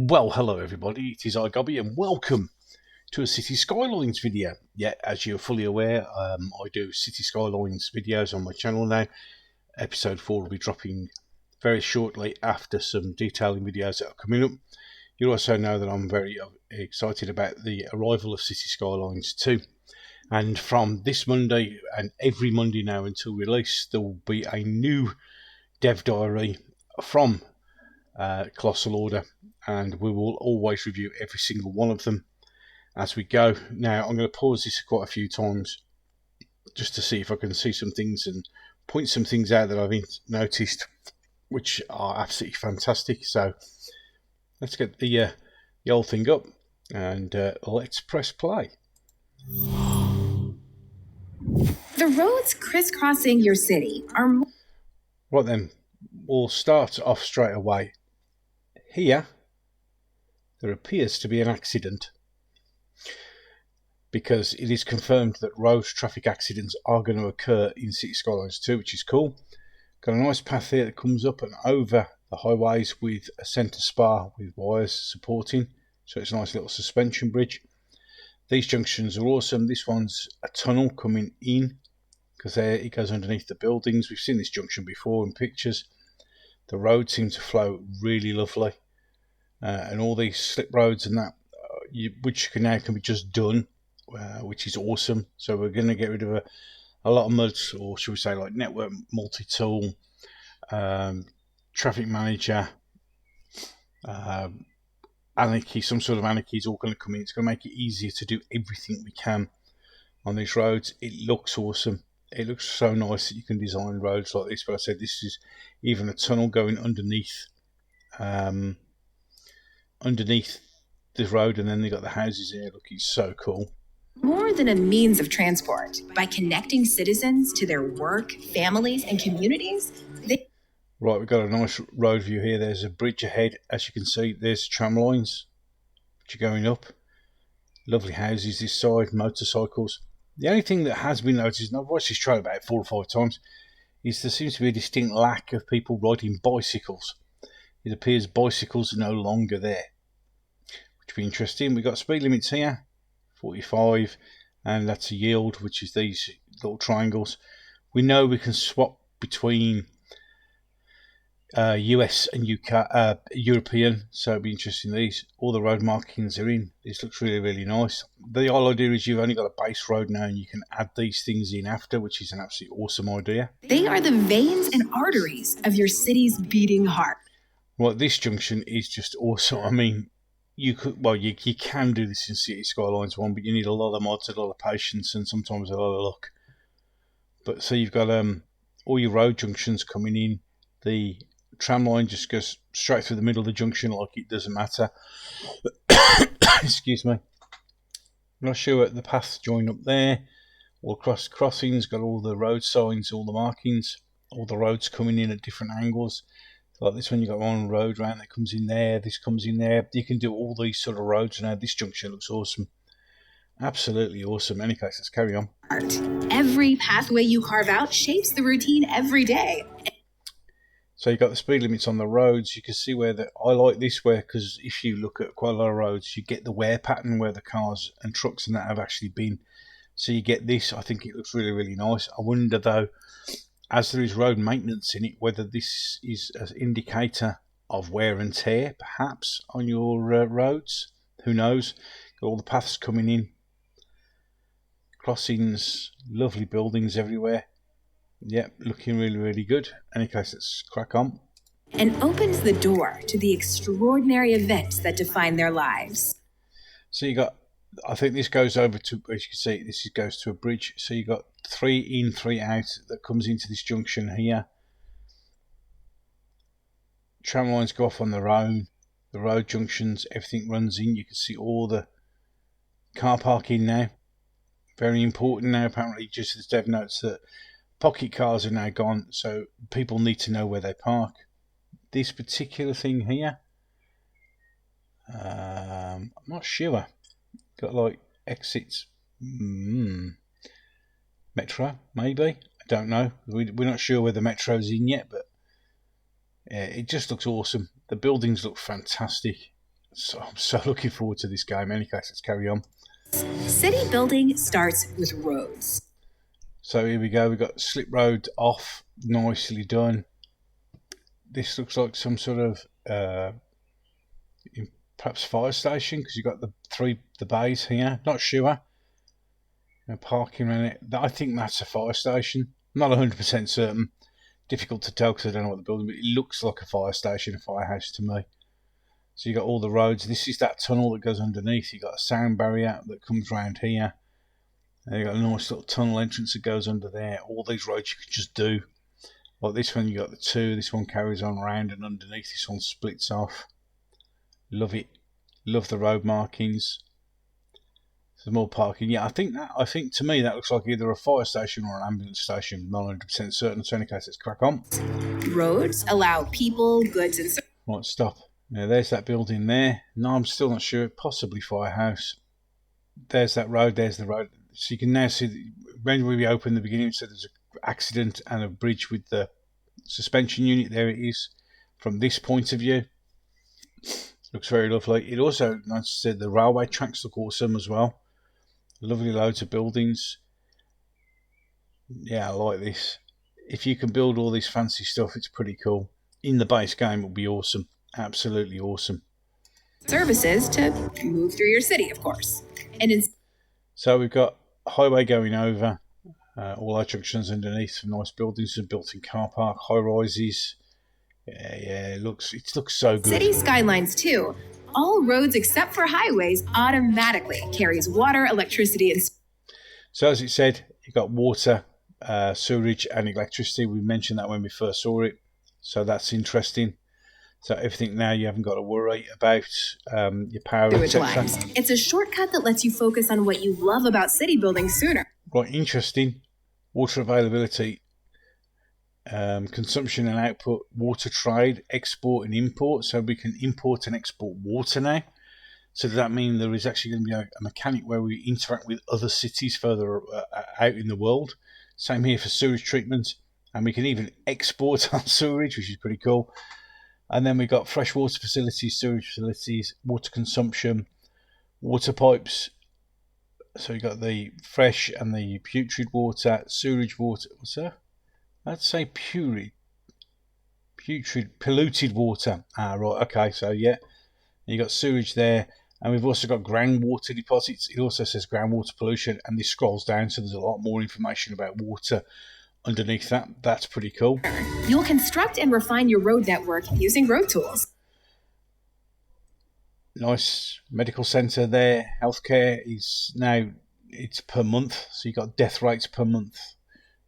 Well, hello everybody, it is iGobby and welcome to a City Skylines video. Yeah, as you're fully aware, I do City Skylines videos on my channel now. Episode 4 will be dropping very shortly after some detailing videos that are coming up. You also know that I'm very excited about the arrival of City Skylines 2. And from this Monday and every Monday now until release, there will be a new dev diary from Colossal Order, and we will always review every single one of them as we go. Now, I'm going to pause this quite a few times just to see if I can see some things and point some things out that I've noticed, which are absolutely fantastic. So let's get the old thing up and let's press play. The roads crisscrossing your city are... Right then, we'll start off straight away. Here, there appears to be an accident, because it is confirmed that road traffic accidents are going to occur in City Skylines 2, which is cool. Got a nice path here that comes up and over the highways with a centre spar with wires supporting, so it's a nice little suspension bridge. These junctions are awesome. This one's a tunnel coming in, because there it goes underneath the buildings. We've seen this junction before in pictures. The road seems to flow really lovely, and all these slip roads and that, which now can be just done, which is awesome. So we're going to get rid of a lot of mud, or should we say like network multi-tool, traffic manager, anarchy, some sort of anarchy is all going to come in. It's going to make it easier to do everything we can on these roads. It looks awesome. It looks so nice that you can design roads like this. But I said this is even a tunnel going underneath this road, and then they got the houses here. Look, it's so cool. More than a means of transport. By connecting citizens to their work, families, and communities, Right, we've got a nice road view here. There's a bridge ahead. As you can see, there's tram lines which are going up. Lovely houses this side, motorcycles. The only thing that has been noticed, and I've watched this trailer about 4 or 5 times, is there seems to be a distinct lack of people riding bicycles. It appears bicycles are no longer there, which will be interesting. We've got speed limits here, 45, and that's a yield, which is these little triangles. We know we can swap between US and UK, European, so it'll be interesting. These, all the road markings are in. This looks really, really nice. The whole idea is you've only got a base road now, and you can add these things in after, which is an absolutely awesome idea. They are the veins and arteries of your city's beating heart. Right, this junction is just awesome. I mean, you can do this in City Skylines 1, but you need a lot of mods, a lot of patience, and sometimes a lot of luck. But so you've got all your road junctions coming in. The tram line just goes straight through the middle of the junction, like it doesn't matter. Excuse me. I'm not sure the paths join up there. All across crossings, got all the road signs, all the markings, all the roads coming in at different angles. Like this one, you got one road round that comes in there, this comes in there. You can do all these sort of roads now. This junction looks awesome. Absolutely awesome. In any case, let's carry on. Every pathway you carve out shapes the routine every day. So you've got the speed limits on the roads. You can see where I like this where, because if you look at quite a lot of roads, you get the wear pattern where the cars and trucks and that have actually been. So you get this. I think it looks really, really nice. I wonder though, as there is road maintenance in it, whether this is an indicator of wear and tear, perhaps, on your roads. Who knows? Got all the paths coming in. Crossings, lovely buildings everywhere. Yep, looking really, really good. In any case, let's crack on. And opens the door to the extraordinary events that define their lives. So you got, I think this goes over to, as you can see, this goes to a bridge. So you got 3 in, 3 out that comes into this junction here. Tram lines go off on their own. The road junctions, everything runs in. You can see all the car parking now. Very important now, apparently, just as Dev notes that pocket cars are now gone, so people need to know where they park. This particular thing here, I'm not sure. Got like exits. Metro, maybe. I don't know. We're not sure where the metro's in yet, but yeah, it just looks awesome. The buildings look fantastic. So I'm so looking forward to this game. Any case, let's carry on. City building starts with roads. So here we go. We've got slip road off, nicely done. This looks like some sort of perhaps fire station, because you've got the bays here. Not sure. Parking around it. I think that's a fire station. I'm not 100% certain. Difficult to tell because I don't know what the building, but it looks like a fire station, a firehouse to me. So you got all the roads. This is that tunnel that goes underneath. You got a sound barrier that comes round here. And you got a nice little tunnel entrance that goes under there. All these roads you could just do. Like this one, you got the two. This one carries on around, and underneath this one splits off. Love it. Love the road markings. There's more parking. Yeah, I think to me that looks like either a fire station or an ambulance station. Not 100% certain. So in any case, let's crack on. Roads allow people, goods, and services. Right, stop. Now there's that building there. No, I'm still not sure. Possibly firehouse. There's that road. There's the road. So you can now see when we opened the beginning, so there's an accident and a bridge with the suspension unit. There it is. From this point of view, looks very lovely. It also, nice to say, the railway tracks look awesome as well. Lovely loads of buildings. Yeah, I like this. If you can build all this fancy stuff, it's pretty cool. In the base game, it'll be awesome. Absolutely awesome. Services to move through your city, of course. So we've got a highway going over. All our junctions underneath, some nice buildings, some built-in car park, high rises. Yeah, it looks so good. City skylines too. All roads except for highways automatically carries water, electricity, and... So as it said, you've got water, sewerage and electricity. We mentioned that when we first saw it. So that's interesting. So everything now, you haven't got to worry about your power, etc. It's a shortcut that lets you focus on what you love about city building sooner. Right, interesting. Water availability, consumption and output, water trade, export and import. So we can import and export water now. So does that mean there is actually going to be a mechanic where we interact with other cities further out in the world? Same here for sewage treatment. And we can even export our sewage, which is pretty cool. And then we've got freshwater facilities, sewage facilities, water consumption, water pipes. So you've got the fresh and the putrid water, sewage water. What's that? I'd say putrid, polluted water. Right, okay, so yeah. You've got sewage there. And we've also got groundwater deposits. It also says groundwater pollution. And this scrolls down, so there's a lot more information about water underneath that. That's pretty cool. You'll construct and refine your road network using road tools. Nice medical centre there. Healthcare is now, it's per month. So you've got death rates per month.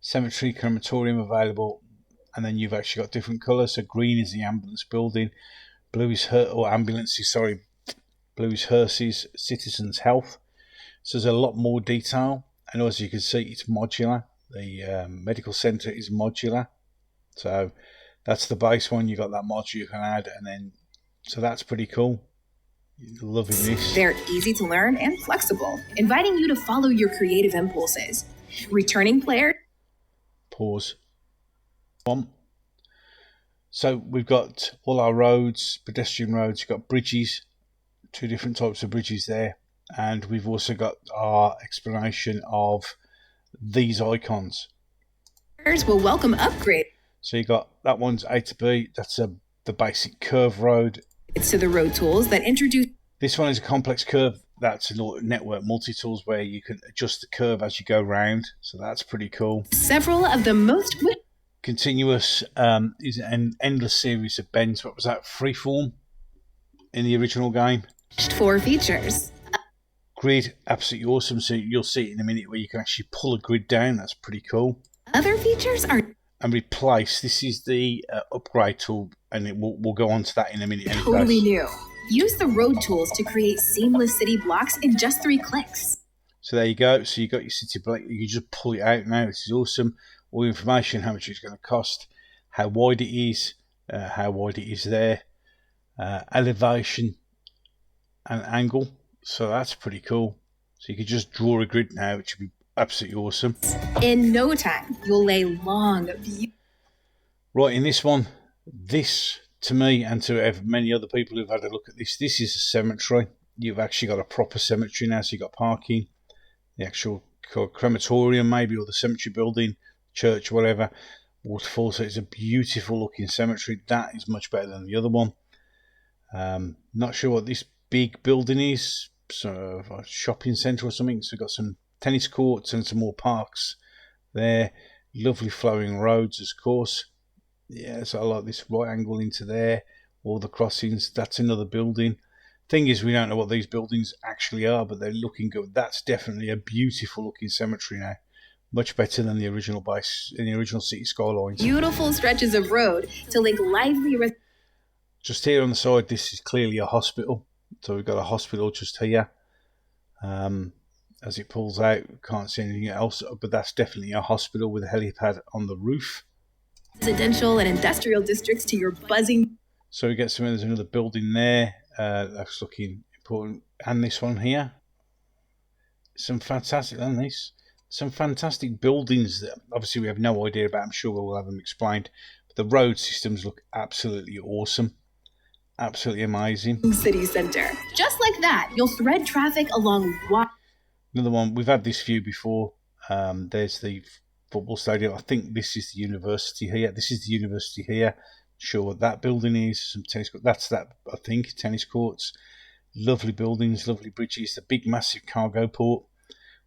Cemetery, crematorium available. And then you've actually got different colours. So green is the ambulance building. Blue is blue is hearses, citizens' health. So there's a lot more detail. And as you can see, it's modular. The medical centre is modular, so that's the base one. You got that module you can add, and then so that's pretty cool. Loving this. They're easy to learn and flexible, inviting you to follow your creative impulses. Returning players. Pause. One. So we've got all our roads, pedestrian roads. You've got bridges, two different types of bridges there, and we've also got our explanation of these icons. Will welcome upgrade. So you got that one's A to B. That's the basic curve road. It's to the road tools that introduce. This one is a complex curve. That's a network multi-tools where you can adjust the curve as you go round. So that's pretty cool. Several of the most continuous is an endless series of bends. What was that? Freeform in the original game. 4 features. Grid, absolutely awesome. So you'll see it in a minute where you can actually pull a grid down. That's pretty cool. Other features are... And replace. This is the upgrade tool, and we'll go on to that in a minute. Totally new. Use the road tools to create seamless city blocks in just 3 clicks. So there you go. So you got your city block. You can just pull it out now. This is awesome. All the information, how much it's going to cost, how wide it is there, elevation and angle. So that's pretty cool. So you can just draw a grid now, which would be absolutely awesome. In no time, you'll lay long view. Right, in this one, this to me and to many other people who've had a look at this, this is a cemetery. You've actually got a proper cemetery now, so you've got parking, the actual crematorium maybe, or the cemetery building, church, whatever, waterfall. So it's a beautiful looking cemetery. That is much better than the other one. Not sure what this big building is, so a shopping centre or something. So we've got some tennis courts and some more parks there. Lovely flowing roads, of course. Yeah, so I like this right angle into there. All the crossings. That's another building. Thing is, we don't know what these buildings actually are, but they're looking good. That's definitely a beautiful looking cemetery now. Much better than the original base in the original City Skylines. Beautiful stretches of road to link lively. Just here on the side, this is clearly a hospital. So we've got a hospital just here. As it pulls out, can't see anything else, but that's definitely a hospital with a helipad on the roof. Residential and industrial districts to your buzzing. So we get there's another building there. That's looking important. And this one here. Some fantastic buildings that obviously we have no idea about. I'm sure we'll have them explained. But the road systems look absolutely awesome. Absolutely amazing. City center. Just like that, you'll thread traffic along. Another one, we've had this view before. There's the football stadium. I think this is the university here. This is the university here. Sure what that building is. Some tennis courts. That's that, I think, tennis courts. Lovely buildings, lovely bridges. The big, massive cargo port,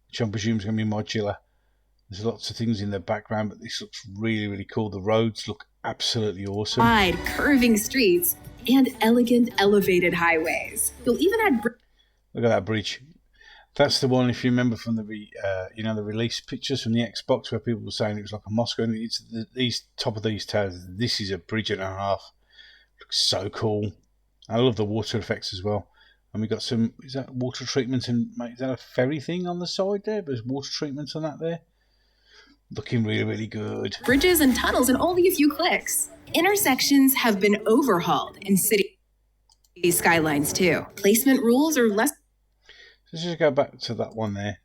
which I presume is going to be modular. There's lots of things in the background, but this looks really, really cool. The roads look absolutely awesome. Wide, curving streets and elegant, elevated highways. You'll even add. Look at that bridge. That's the one, if you remember from the the release pictures from the Xbox, where people were saying it was like a Moscow. And it's these top of these towers. This is a bridge and a half. Looks so cool. I love the water effects as well. And we got some. Is that water treatment? And is that a ferry thing on the side there? But there's water treatment on that there. Looking really, really good. Bridges and tunnels in only a few clicks. Intersections have been overhauled in city skylines too. Placement rules are less. Let's just go back to that one there.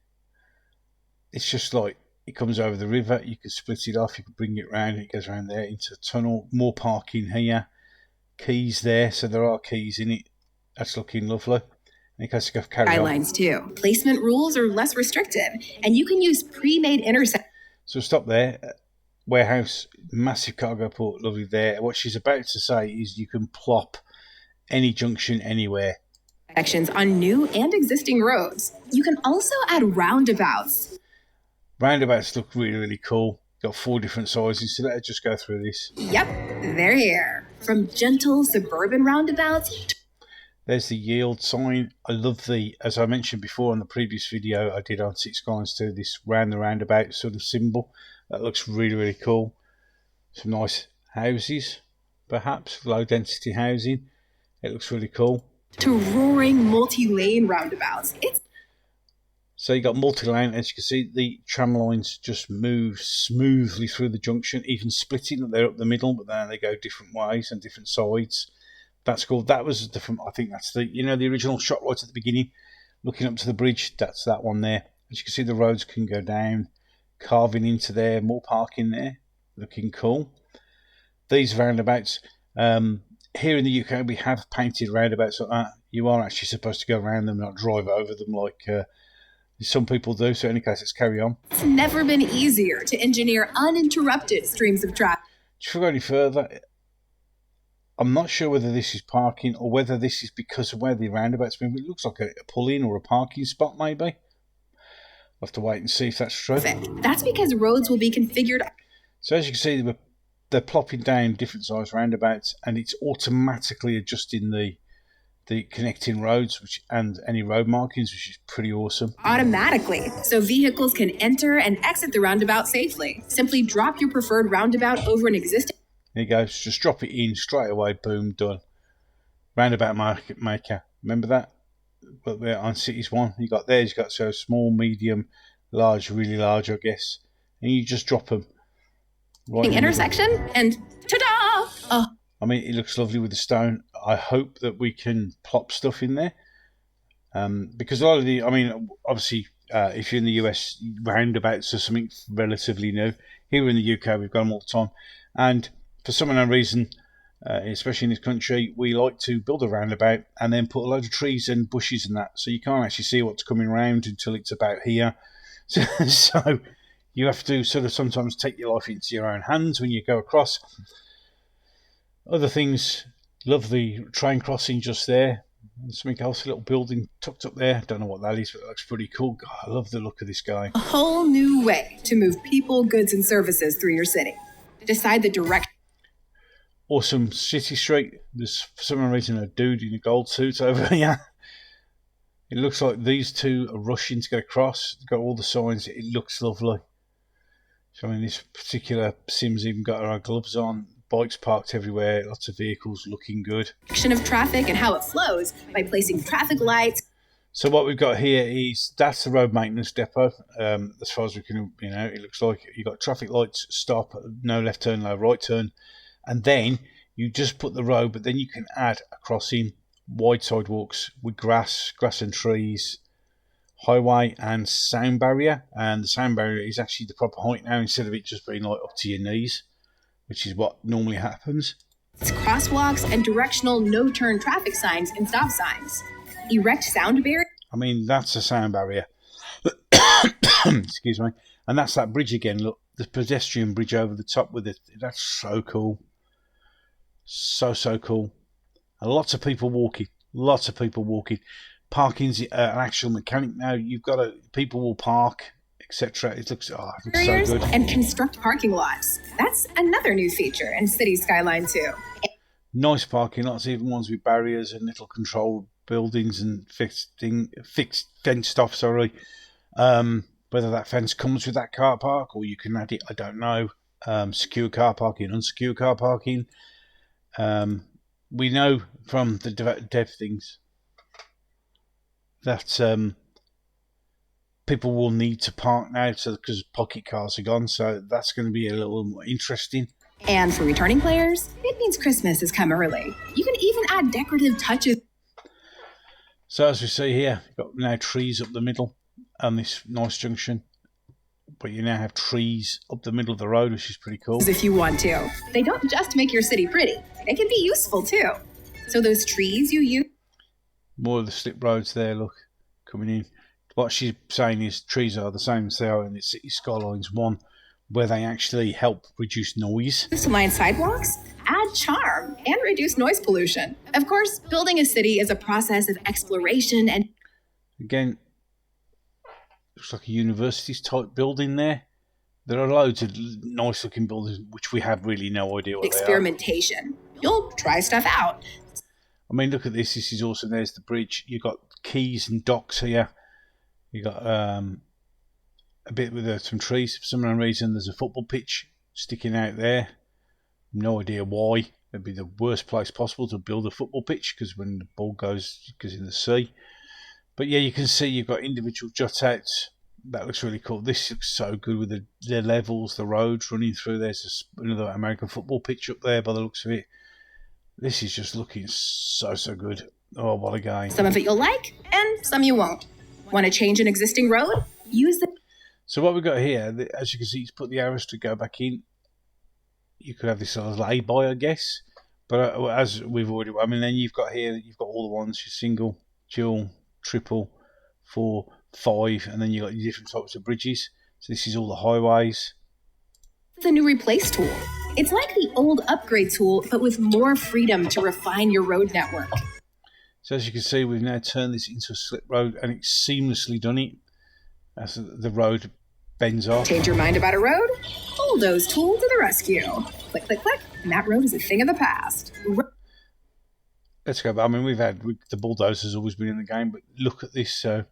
It's just like it comes over the river. You can split it off. You can bring it round. It goes around there into a tunnel. More parking here. Keys there. So there are keys in it. That's looking lovely. And you can carry skylines too. Placement rules are less restrictive, and you can use pre-made intersections. So stop there. Warehouse, massive cargo port, lovely there. What she's about to say is you can plop any junction anywhere. On new and existing roads. You can also add roundabouts. Roundabouts look really, really cool. Got 4 different sizes, so let's just go through this. Yep, they're here. From gentle suburban roundabouts. There's the yield sign. I love as I mentioned before in the previous video I did on City Skylines 2, this round the roundabout sort of symbol. That looks really, really cool. Some nice houses, perhaps, low density housing. It looks really cool. To roaring multi-lane roundabouts. So you got multi-lane. As you can see, the tram lines just move smoothly through the junction, even splitting. They're up the middle, but then they go different ways and different sides. That's cool. That was different. I think that's the original shot right at the beginning, looking up to the bridge. That's that one there. As you can see, the roads can go down, carving into there. More parking there, looking cool. These roundabouts. Here in the UK, we have painted roundabouts like that. You are actually supposed to go around them, not drive over them like some people do. So in any case, let's carry on. It's never been easier to engineer uninterrupted streams of traffic. Before we go any further, I'm not sure whether this is parking or whether this is because of where the roundabout's been. It looks like a pull-in or a parking spot, maybe. We'll have to wait and see if that's true. That's because roads will be configured. So as you can see, they're plopping down different size roundabouts, and it's automatically adjusting the connecting roads and any road markings, which is pretty awesome. Automatically, so vehicles can enter and exit the roundabout safely. Simply drop your preferred roundabout over an existing. There you go. Just drop it in straight away. Boom, done. Roundabout market maker. Remember that? But we're on Cities 1. You got so small, medium, large, really large, I guess. And you just drop them. Right intersection and ta-da! Oh. I mean, it looks lovely with the stone. I hope that we can plop stuff in there. Because a lot of obviously, if you're in the US, roundabouts are something relatively new. Here in the UK, we've got them all the time. And for some unknown reason, especially in this country, we like to build a roundabout and then put a load of trees and bushes and that, so you can't actually see what's coming around until it's about here. So you have to sort of sometimes take your life into your own hands when you go across. Other things, love the train crossing just there. Something else, a little building tucked up there. Don't know what that is, but it looks pretty cool. God, I love the look of this guy. A whole new way to move people, goods, and services through your city. Decide the direction. Awesome city street. There's, for some reason, a dude in a gold suit over here. It looks like these two are rushing to get across. They've got all the signs. It looks lovely. So, I mean, this particular Sim's even got our gloves on. Bikes parked everywhere. Lots of vehicles looking good. Of traffic and how it flows by placing traffic lights. So what we've got here is, that's the road maintenance depot. As far as we can, it looks like you've got traffic lights, stop, no left turn, no right turn. And then you just put the road, but then you can add a crossing, wide sidewalks with grass and trees, highway and sound barrier. And the sound barrier is actually the proper height now, instead of it just being like up to your knees, which is what normally happens. It's crosswalks and directional no-turn traffic signs and stop signs. Erect sound barrier. I mean, that's a sound barrier. Excuse me. And that's that bridge again. Look, the pedestrian bridge over the top with it. That's so cool. So cool. And lots of people walking. Parking's an actual mechanic now. You've got people will park, etc. It looks so good. And construct parking lots. That's another new feature in City Skyline 2. Nice parking lots, even ones with barriers and little controlled buildings and fenced off. Whether that fence comes with that car park or you can add it, I don't know. Secure car parking, unsecure car parking. We know from the dev things that people will need to park now, because pocket cars are gone, so that's going to be a little more interesting. And for returning players, it means Christmas has come early. You can even add decorative touches. So as we see here, you've got now trees up the middle on this nice junction, but you now have trees up the middle of the road, which is pretty cool. If you want to. They don't just make your city pretty, they can be useful too. So those trees you use. More of the slip roads there, look, coming in. What she's saying is trees are the same as they are in the City Skylines 1, where they actually help reduce noise. To line sidewalks, add charm, and reduce noise pollution. Of course, building a city is a process of exploration and... Again, looks like a university's type building there. There are loads of nice looking buildings which we have really no idea what experimentation. They are. You'll try stuff out. I mean, look at this. This is awesome. There's the bridge. You've got quays and docks here. You got a bit with some trees. For some reason, there's a football pitch sticking out there. No idea why. It'd be the worst place possible to build a football pitch, because when the ball goes in the sea. But yeah, you can see you've got individual jut outs. That looks really cool. This looks so good with the levels, the roads running through. There's another American football pitch up there by the looks of it. This is just looking so good. Oh, what a game. Some of it you'll like, and some you won't. Want to change an existing road? Use the... So what we've got here, as you can see, it's put the arrows to go back in. You could have this sort of lay-by, I guess. But as we've already... I mean, then you've got all the ones, your single, dual, triple, 4, 5, and then you've got your different types of bridges. So this is all the highways. The new replace tool. It's like the old upgrade tool, but with more freedom to refine your road network. So as you can see, we've now turned this into a slip road, and it's seamlessly done it as the road bends off. Change your mind about a road? Bulldoze tool to the rescue. Click, click, click, and that road is a thing of the past. Let's go. I mean, the bulldozer's always been in the game, but look at this. So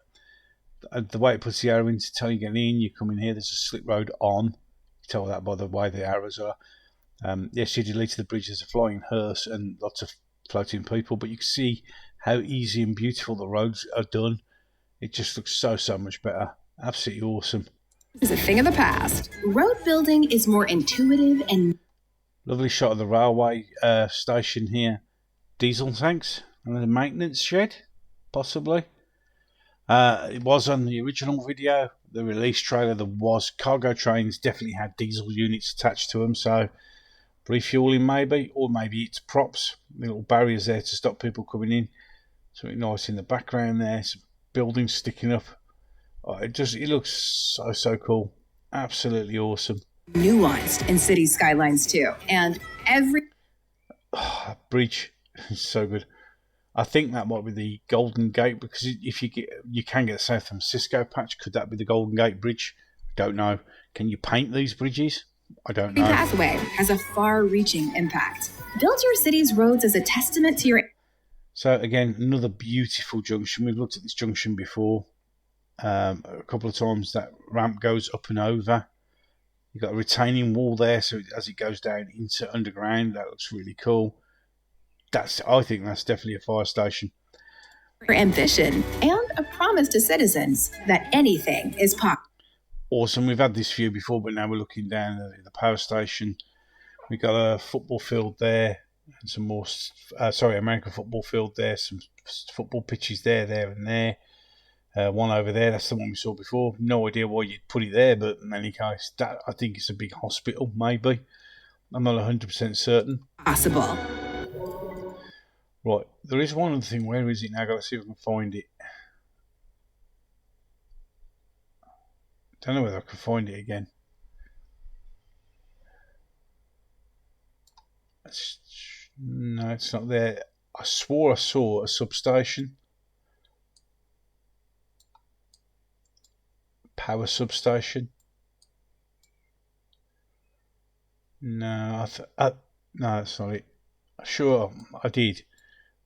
the way it puts the arrow in to tell you get in, you come in here. There's a slip road on. You tell that by the way the arrows are. Yes, you deleted the bridge. There's a flying hearse and lots of floating people, but you can see how easy and beautiful the roads are done. It just looks so much better. Absolutely awesome. Is a thing of the past. Road building is more intuitive and... Lovely shot of the railway station here. Diesel tanks and the maintenance shed, possibly. It was on the original video, the release trailer. There was cargo trains, definitely had diesel units attached to them. So refueling maybe, or maybe it's props, little barriers there to stop people coming in. Something nice in the background there, some buildings sticking up. Oh, it looks so cool. Absolutely awesome. Nuanced in city skylines too, and every bridge is so good. I think that might be the Golden Gate, because if you can get San Francisco patch. Could that be the Golden Gate Bridge? I don't know. Can you paint these bridges? I don't know. pathway has a far-reaching impact. Build your city's roads as a testament to your. So again, another beautiful junction. We've looked at this junction before a couple of times. That ramp goes up and over. You've got a retaining wall there, so as it goes down into underground, that looks really cool. I think that's definitely a fire station. Ambition and a promise to citizens that anything is possible. Awesome. We've had this view before, but now we're looking down at the power station. We've got a football field there, and some more. American football field there. Some football pitches there, and there. One over there. That's the one we saw before. No idea why you'd put it there, but in any case, that I think it's a big hospital. Maybe. I'm not 100% certain. Possible. Right, there is one other thing. Where is it now? Let's see if I can find it. Don't know whether I can find it again. No, it's not there. I swore I saw a substation. Power substation. No, no, that's not it. Sure, I did.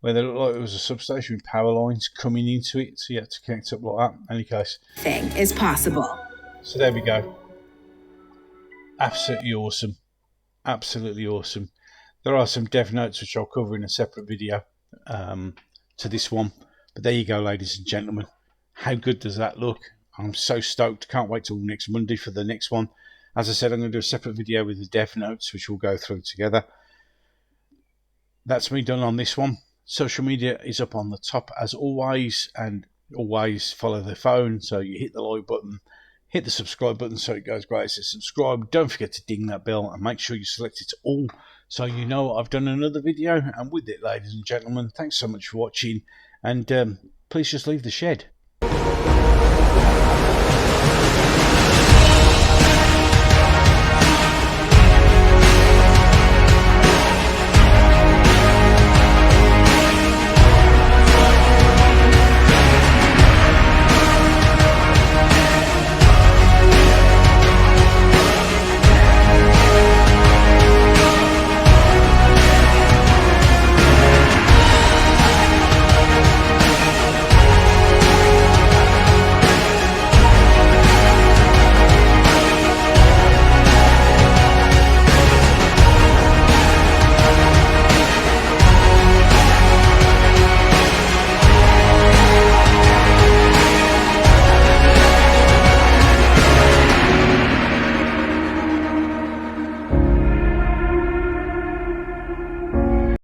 Where they looked like it was a substation with power lines coming into it, so you had to connect up like that. In any case, thing is possible. So there we go. Absolutely awesome. Absolutely awesome. There are some dev notes which I'll cover in a separate video to this one. But there you go, ladies and gentlemen. How good does that look? I'm so stoked. Can't wait till next Monday for the next one. As I said, I'm going to do a separate video with the dev notes, which we'll go through together. That's me done on this one. Social media is up on the top as always, and always follow the phone. So you hit the like button, hit the subscribe button so it goes great. It says subscribe. Don't forget to ding that bell and make sure you select it all so you know I've done another video. And with it, ladies and gentlemen, thanks so much for watching, and please just leave the shed.